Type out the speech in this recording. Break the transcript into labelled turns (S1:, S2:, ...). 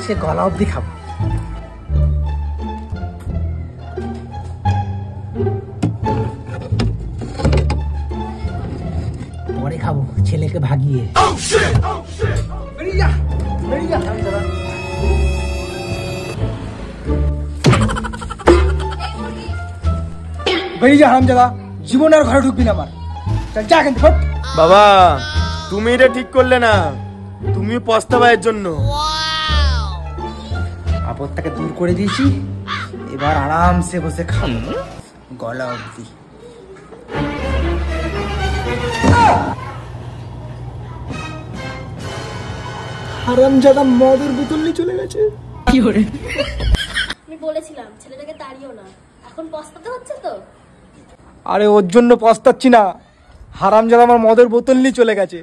S1: সে গলা অব্দি খাবো। পরে খাবো ছেলেকে ভাগিয়ে। বেরিয়ে যা, বেরিয়ে যা। বেরিয়ে যা হারামজাদা, জীবন আর ঘরে ঢুকবি না আমার। চল যা এখান থেকে।
S2: বাবা তুমি এটা ঠিক করলে না, তুমিও পস্তাবা এর জন্য।
S1: আপদটাকে দূর করে দিয়েছি, এবার আরামসে বসে খাবো গলা অবধি। হারামজাদা মদের বোতল নিয়ে চলে গেছে। কি করে?
S3: আমি বলেছিলাম ছেলেটাকে তাড়িও না, এখন পস্তাতে হচ্ছে তো।
S1: আরে ওর জন্য পস্তাচ্ছি না, হারামজাদা আমার মদের বোতল নিয়ে চলে গেছে।